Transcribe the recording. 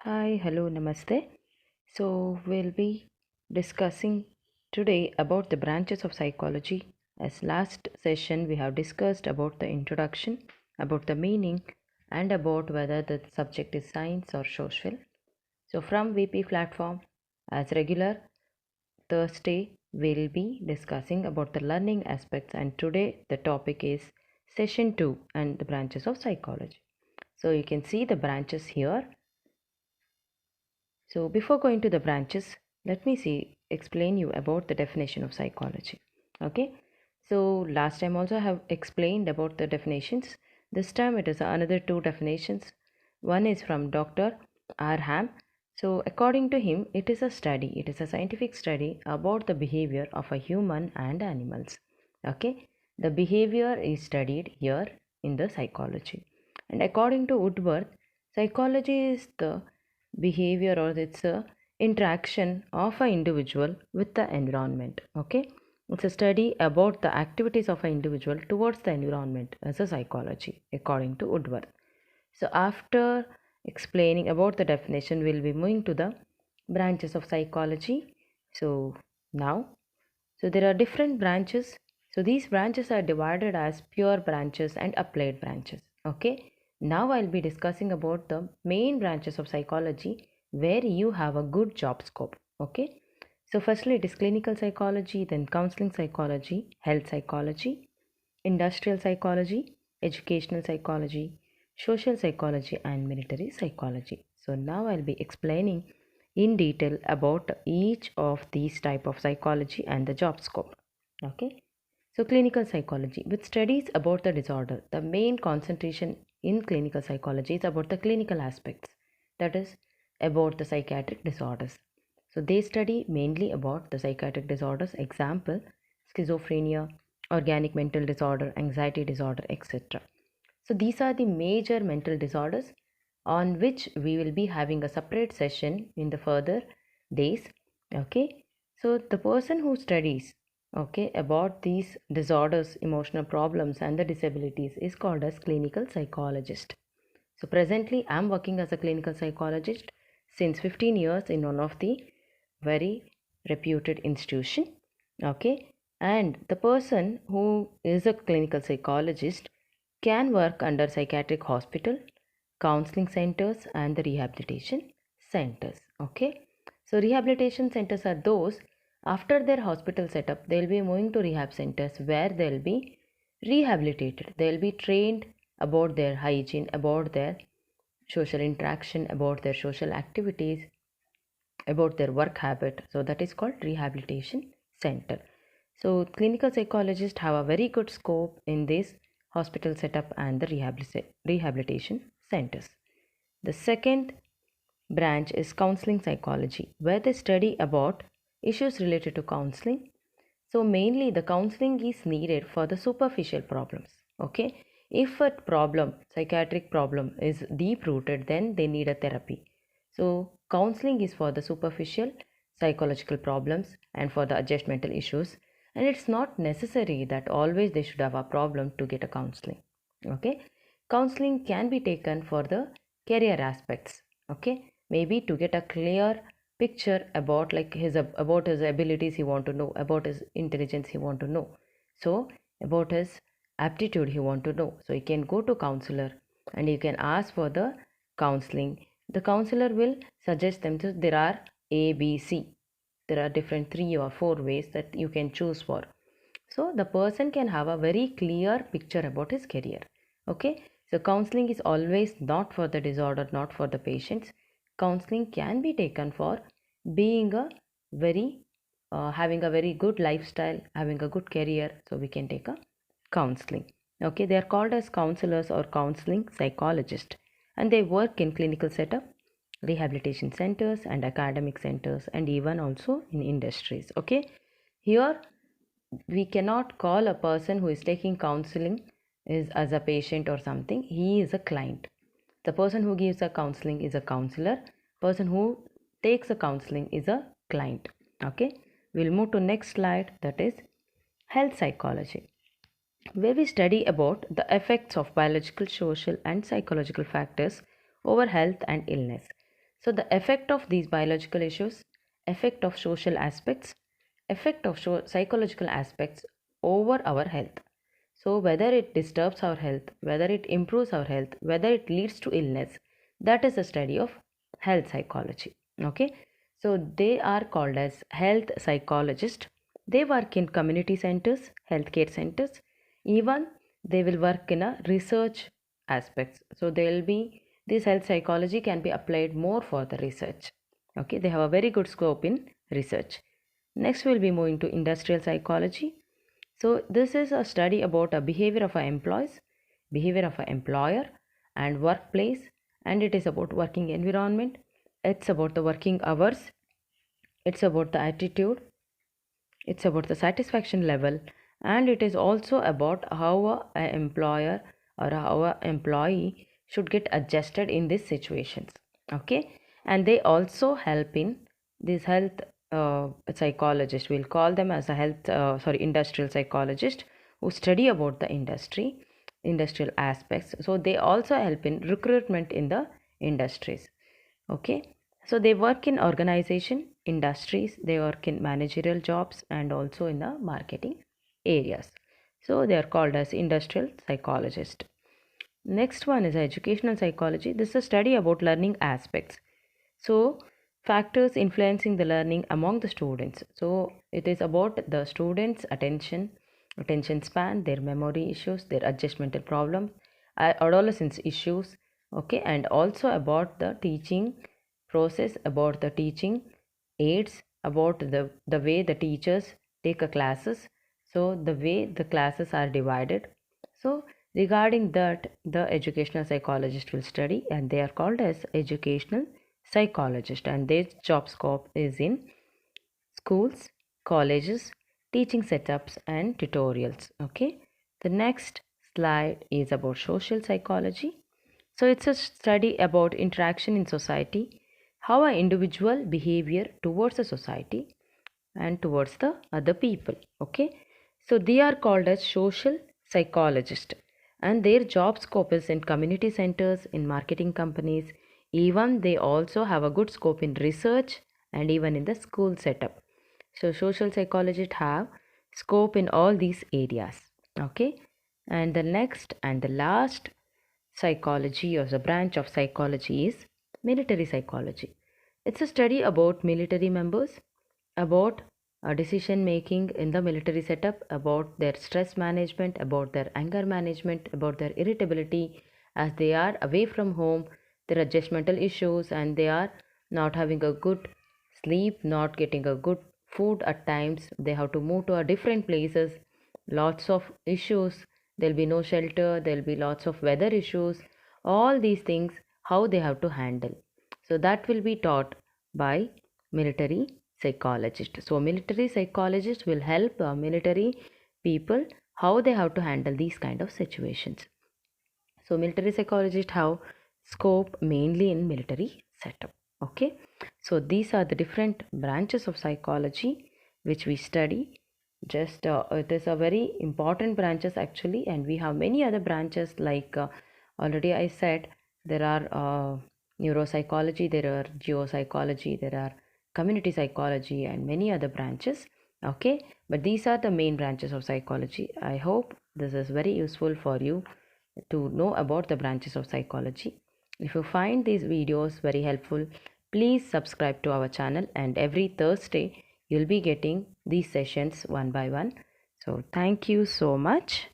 Hi, hello, namaste. So, we'll be discussing today about the branches of psychology. As last session, we have discussed about the introduction, about the meaning, and about whether the subject is science or social. So, from VP platform, as regular, Thursday, we'll be discussing about the learning aspects, and today the topic is session 2 and the branches of psychology. So, you can see the branches here. So before going to the branches, let me explain you about the definition of psychology. Okay. So last time also I have explained about the definitions. This time it is another two definitions. One is from Dr. Arham. So according to him, it is a study. It is a scientific study about the behavior of a human and animals. Okay. The behavior is studied here in the psychology. And according to Woodworth, psychology is the behavior or it's a interaction of an individual with the environment. Okay, it's a study about the activities of an individual towards the environment as a psychology according to Woodworth. So after explaining about the definition, we'll be moving to the branches of psychology. So now, so there are different branches. So these branches are divided as pure branches and applied branches. Okay. Now I'll be discussing about the main branches of psychology where you have a good job scope. Okay. So firstly it is clinical psychology, then counseling psychology, health psychology, industrial psychology, educational psychology, social psychology, and military psychology. So now I'll be explaining in detail about each of these type of psychology and the job scope. Okay. So clinical psychology, with studies about the disorder, the main concentration in clinical psychology is about the clinical aspects, that is about the psychiatric disorders. So they study mainly about the psychiatric disorders, example schizophrenia, organic mental disorder, anxiety disorder, etc. So these are the major mental disorders on which we will be having a separate session in the further days. Okay. So the person who studies about these disorders, emotional problems and the disabilities is called as clinical psychologist. So presently I am working as a clinical psychologist since 15 years in one of the very reputed institution. Okay. And the person who is a clinical psychologist can work under psychiatric hospital, counseling centers and the rehabilitation centers. Okay. So rehabilitation centers are those after their hospital setup, they'll be moving to rehab centers where they'll be rehabilitated. They'll be trained about their hygiene, about their social interaction, about their social activities, about their work habit. So that is called rehabilitation center. So clinical psychologists have a very good scope in this hospital setup and the rehabilitation centers. The second branch is counseling psychology, where they study about issues related to counseling. So mainly the counseling is needed for the superficial problems. Okay. If a problem, psychiatric problem is deep rooted, then they need a therapy. So counseling is for the superficial psychological problems and for the adjustmental issues. And it's not necessary that always they should have a problem to get a counseling. Okay. Counseling can be taken for the career aspects. Okay. Maybe to get a clear picture about like his abilities he want to know, about his intelligence he want to know, so about his aptitude he want to know, so you can go to counselor and you can ask for the counseling. The counselor will suggest them to, there are ABC, there are different 3 or 4 ways that you can choose for, so the person can have a very clear picture about his career. Okay. So counseling is always not for the disorder, not for the patients. Counseling can be taken for being a very having a very good lifestyle, having a good career, so we can take a counseling. Okay, they are called as counselors or counseling psychologists, and they work in clinical setup, rehabilitation centers and academic centers, and even also in industries. Okay, here we cannot call a person who is taking counseling is as a patient or something. He is a client. The person who gives a counseling is a counselor. Person who takes a counseling is a client. Okay, we'll move to next slide, that is health psychology, where we study about the effects of biological, social and psychological factors over health and illness. So the effect of these biological issues, effect of social aspects, effect of psychological aspects over our health. So whether it disturbs our health, whether it improves our health, whether it leads to illness, that is the study of health psychology. Okay, so they are called as health psychologists. They work in community centers, healthcare centers. Even they will work in a research aspects. So they will be, this health psychology can be applied more for the research. Okay, they have a very good scope in research. Next we'll be moving to industrial psychology. So this is a study about a behavior of our employees, behavior of our employer and workplace, and it is about working environment. It's about the working hours. It's about the attitude. It's about the satisfaction level, and it is also about how an employer or how an employee should get adjusted in these situations. Okay, and they also help in this health psychologist. We'll call them as a industrial psychologist who study about the industrial aspects. So they also help in recruitment in the industries. Okay, so they work in organization, industries, they work in managerial jobs and also in the marketing areas. So they are called as industrial psychologist. Next one is educational psychology. This is a study about learning aspects. So factors influencing the learning among the students. So it is about the students' attention span, their memory issues, their adjustmental problems, adolescence issues. Okay, and also about the teaching process, about the teaching aids, about the way the teachers take a classes, so the way the classes are divided. So regarding that, the educational psychologist will study, and they are called as educational psychologist, and their job scope is in schools, colleges, teaching setups and tutorials. Okay, the next slide is about social psychology. So it's a study about interaction in society, how an individual behavior towards a society and towards the other people. Okay, so they are called as social psychologist, and their job scope is in community centers, in marketing companies. Even they also have a good scope in research and even in the school setup. So social psychologists have scope in all these areas. Okay, and the next and the last psychology or the branch of psychology is military psychology. It's a study about military members, about decision making in the military setup, about their stress management, about their anger management, about their irritability as they are away from home, their adjustmental issues, and they are not having a good sleep, not getting a good food at times. They have to move to a different places, lots of issues. There'll be no shelter, there'll be lots of weather issues, all these things, how they have to handle. So that will be taught by military psychologist. So military psychologist will help military people how they have to handle these kind of situations. So military psychologists have scope mainly in military setup. Okay, so these are the different branches of psychology which we study. Just it is a very important branches actually, and we have many other branches like already I said, there are neuropsychology, there are geopsychology, there are community psychology and many other branches. Okay, but these are the main branches of psychology. I hope this is very useful for you to know about the branches of psychology. If you find these videos very helpful, please subscribe to our channel, and every Thursday you'll be getting these sessions one by one. So thank you so much.